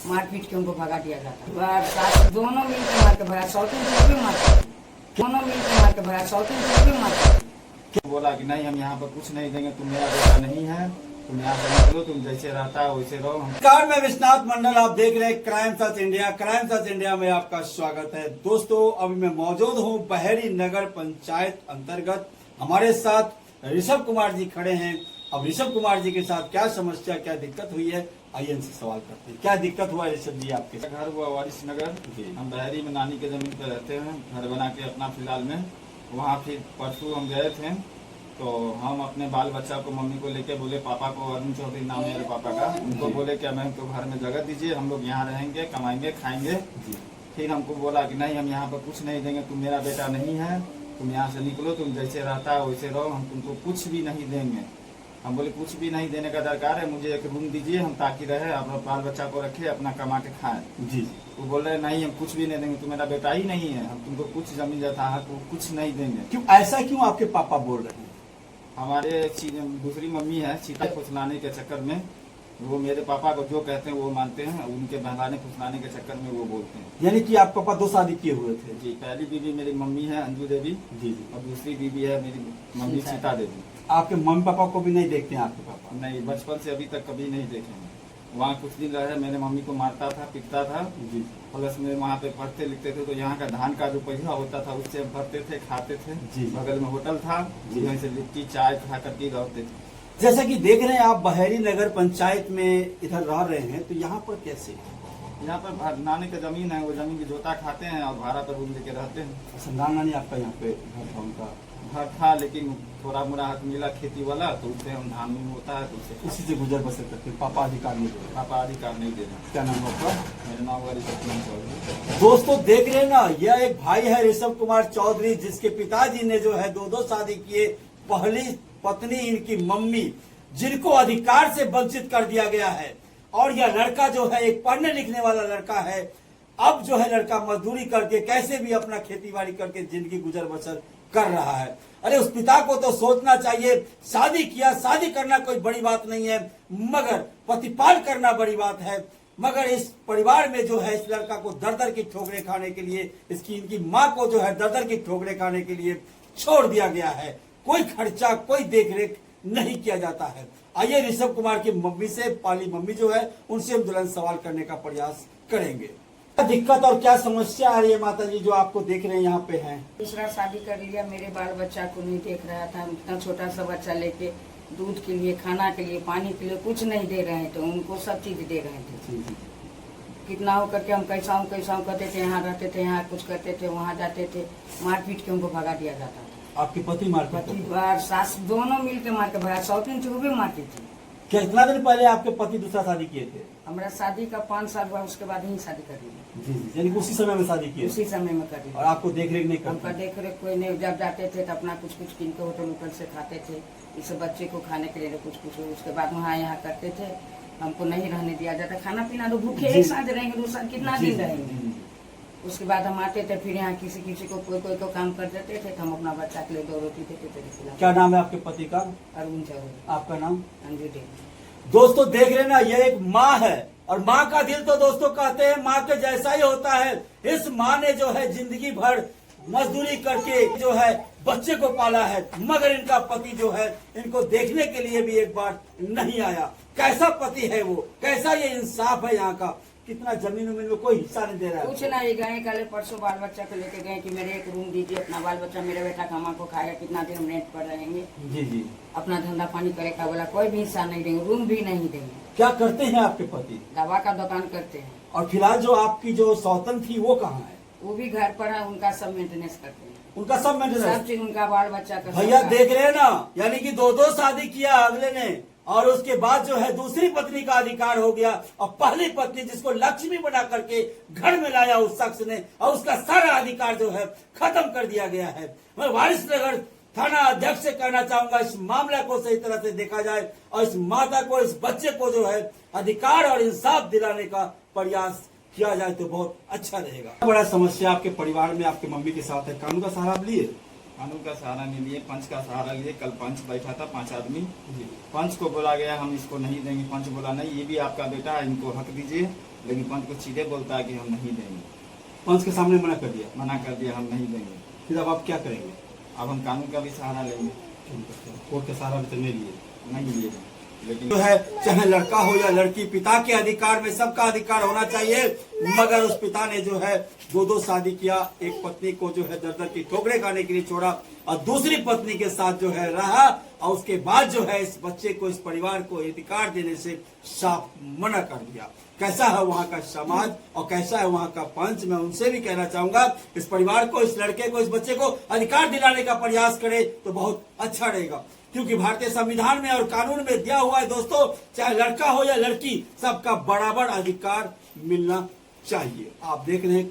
मारपीट के उनको भगा दिया जाता है। सास दोनों मिलकर मार के भगा, सौतीन को भी मारते, दोनों मिलकर मार के भगा, सौतीन को भी मारते। बोला कि नहीं हम यहाँ पर कुछ नहीं देंगे, तुम मेरा बेटा नहीं है, तुम यहाँ से निकलो, तुम जैसे रहता है वैसे रहो। नमस्कार, मैं विश्वनाथ मंडल, आप देख रहे हैं crime search India. Crime search India में आपका स्वागत है। दोस्तों, अभी मैं मौजूद हूँ बहेरी नगर पंचायत अंतर्गत। हमारे साथ ऋषभ कुमार जी खड़े हैं। अब ऋषभ कुमार जी के साथ क्या समस्या, क्या दिक्कत हुई है, आइए इनसे सवाल करते हैं। क्या दिक्कत हुआ ऋषभ जी आपके? घर हुआ वारिस नगर, हम बहेरी में नानी के जमीन पर रहते हैं, घर बना के अपना फिलहाल में। वहाँ फिर परसों हम गए थे, तो हम अपने बाल बच्चा को मम्मी को लेके बोले, पापा को, अरुण चौधरी नाम है मेरे पापा का, उनको बोले कि हमें तो घर में जगह दीजिए, हम लोग यहाँ रहेंगे, कमाएंगे, खाएंगे। फिर हमको बोला कि नहीं हम यहाँ पर कुछ नहीं देंगे, तुम मेरा बेटा नहीं है, तुम यहाँ से निकलो, तुम जैसे रहता है वैसे रहो, हम तुमको कुछ भी नहीं देंगे। हम बोले कुछ भी नहीं देने का दरकार है, मुझे एक रूम दीजिए, हम ताकि रहे, अपना बाल बच्चा को रखे, अपना कमा के खाएं। जी। वो बोल रहे नहीं हम कुछ भी नहीं देंगे, तुम मेरा बेटा ही नहीं है, हम तुमको कुछ जमीन जाता है कुछ नहीं देंगे। क्यों ऐसा क्यों आपके पापा बोल रहे हैं? हमारे दूसरी मम्मी है, चीता फुसलाने के चक्कर में वो मेरे पापा को जो कहते हैं वो मानते हैं, उनके बहलाने फुसलाने के चक्कर में वो बोलते हैं। यानी कि आप पापा दो शादी किए हुए थे? जी, पहली बीवी मेरी मम्मी है अंजू देवी जी, और दूसरी बीवी है मेरी मम्मी सीता देवी। आपके मम्मी पापा को भी नहीं देखते हैं आपके पापा? नहीं, बचपन से अभी तक कभी नहीं देखे हैं। वहाँ कुछ दिन रहे, मेरे मम्मी को मारता था, पिटता था जी। प्लस में वहाँ पे पढ़ते लिखते थे, तो यहाँ का धान का जो पैसा होता था उससे हम भरते थे, खाते थे जी। बगल में होटल था, वहीं से लिट्टी चाय खा करके रहते थे। जैसा कि देख रहे हैं आप बहेरी नगर पंचायत में इधर रह रहे हैं, तो यहाँ पर कैसे? यहाँ पर नानी का जमीन है, वो जमीन की जोता खाते हैं और भाड़ा पर रूम लेके रहते हैं। संदान नानी आपका यहाँ पे घर था? उनका घर था, लेकिन थोड़ा मोड़ा हाथ मिला खेती वाला, तो उससे हम धान में होता है, तो उससे उसी से गुजर बसर करते हैं। पापा अधिकार नहीं दे रहे? पापा अधिकार नहीं दे रहे। क्या नाम है आपका? मेरा नाम हुआ ऋषभ कुमार चौधरी। दोस्तों देख रहे हैं ना, यह एक भाई है ऋषभ कुमार चौधरी, जिसके पिताजी ने जो है दो शादी किए। पहली पत्नी इनकी मम्मी, जिनको अधिकार से वंचित कर दिया गया है। और यह लड़का जो है एक पढ़ने लिखने वाला लड़का है। अब जो है लड़का मजदूरी करके कैसे भी अपना खेती बाड़ी करके जिंदगी गुजर बसर कर रहा है। अरे उस पिता को तो सोचना चाहिए, शादी किया, शादी करना कोई बड़ी बात नहीं है, मगर प्रतिपाल करना बड़ी बात है। मगर इस परिवार में जो है इस लड़का को दर दर की ठोकरें खाने के लिए, इनकी माँ को जो है दर दर की ठोकरें खाने के लिए छोड़ दिया गया है। कोई खर्चा, कोई देखरेख नहीं किया जाता है। आइए ऋषभ कुमार की मम्मी से, पाली मम्मी जो है, उनसे हम तुरंत सवाल करने का प्रयास करेंगे। क्या दिक्कत और क्या समस्या आ रही है माता जी, जो आपको देख रहे हैं यहाँ पे हैं? दूसरा शादी कर लिया, मेरे बाल बच्चा को नहीं देख रहा था। इतना छोटा सा बच्चा लेके दूध के लिए, खाना के लिए, पानी के लिए कुछ नहीं दे रहे थे, उनको सब चीज दे रहे थे। कितना हो करके हम कैसा हूँ करते थे, यहाँ रहते थे, यहाँ कुछ करते थे, वहाँ जाते थे, मारपीट के उनको भगा दिया जाता था। आपके पति मारते थे? सास दोनों मिलकर मार के भगा, सौतीन को भी मारती थी। कितना दिन पहले आपके पति दूसरा शादी किए थे? हमारा शादी का 5 साल हुआ, उसके बाद ही शादी कर ली। जी, यानी उसी समय में शादी की? उसी समय में कर ली। और आपको देख रेख नहीं करते? हमका देख रेख कोई नहीं। जब जाते थे तो अपना कुछ किन के होटल उटल से खाते थे, इस बच्चे को खाने के लिए कुछ। उसके बाद वहाँ यहाँ करते थे, हमको नहीं रहने दिया जाता। खाना पीना तो भूखे एक साथ रहेंगे, दूसरा कितना दिन रहेंगे। उसके बाद हम आते थे, फिर यहाँ किसी को कोई को काम कर देते थे, तो हम अपना बच्चा के लिए 2 रोटी देते थे। क्या नाम है आपके पति का? अरुण चौधरी। आपका नाम? अंजू देवी। दोस्तों देख रहे ना, यह एक माँ है, और माँ का दिल तो दोस्तों कहते हैं माँ के जैसा ही होता है। इस माँ ने जो है जिंदगी भर मजदूरी करके जो है बच्चे को पाला है, मगर इनका पति जो है इनको देखने के लिए भी एक बार नहीं आया। कैसा पति है वो, कैसा ये इंसाफ है यहाँ का। कितना जमीन उमीन में कोई हिस्सा नहीं दे रहा है। कुछ ना, ये गए कल परसों बाल बच्चा को लेके गए कि मेरे एक रूम दीजिए, अपना बाल बच्चा, मेरा बेटा कमा को खाएगा, कितना दिन हम रेंट पर रहेंगे। जी जी। अपना धंधा पानी करेगा। बोला कोई भी हिस्सा नहीं देंगे, रूम भी नहीं देंगे। क्या करते हैं आपके पति? दवा का दुकान करते हैं। और फिलहाल जो आपकी जो सौतन थी वो कहाँ है? वो भी घर पर है, उनका सब मेंटेनेंस करते हैं। उनका सब मेंटेनेंस, सब चीज उनका बाल बच्चा का। भैया देख रहे हैं ना, यानी कि 2 शादी किया अगले ने, और उसके बाद जो है दूसरी पत्नी का अधिकार हो गया। और पहली पत्नी जिसको लक्ष्मी बना करके घर में लाया उस शख्स ने, और उसका सारा अधिकार जो है खत्म कर दिया गया है। मैं वारिस नगर थाना अध्यक्ष से कहना चाहूंगा, इस मामला को सही तरह से देखा जाए और इस माता को, इस बच्चे को जो है अधिकार और इंसाफ दिलाने का प्रयास किया जाए तो बहुत अच्छा रहेगा। बड़ा समस्या आपके परिवार में आपके मम्मी के साथ है, कानून का सहारा आप लिए? कानून का सहारा नहीं लिए, पंच का सहारा लिए। कल पंच बैठा था 5 आदमी, पंच को बोला गया हम इसको नहीं देंगे। पंच बोला नहीं, ये भी आपका बेटा है, इनको हक दीजिए, लेकिन पंच को सीधे बोलता है कि हम नहीं देंगे। पंच के सामने मना कर दिया, मना कर दिया, हम नहीं देंगे। फिर अब आप क्या करेंगे? अब हम कानून का भी सहारा लेंगे। कोर्ट के सहारा भी तो नहीं लिए। नहीं लिए, लेकिन जो है चाहे लड़का हो या लड़की, पिता के अधिकार में सबका अधिकार होना चाहिए। मगर उस पिता ने जो है दो शादी किया, एक पत्नी को जो है दर की ठोकरें खाने के लिए छोड़ा और दूसरी पत्नी के साथ जो है रहा, और उसके बाद जो है इस बच्चे को, इस परिवार को अधिकार देने से साफ मना कर दिया। कैसा है वहाँ का समाज और कैसा है वहाँ का पंच, मैं उनसे भी कहना चाहूंगा इस परिवार को, इस लड़के को, इस बच्चे को अधिकार दिलाने का प्रयास करे तो बहुत अच्छा रहेगा, क्योंकि भारतीय संविधान में और कानून में दिया हुआ है दोस्तों, चाहे लड़का हो या लड़की, सबका बराबर अधिकार मिलना चाहिए। आप देख रहे हैं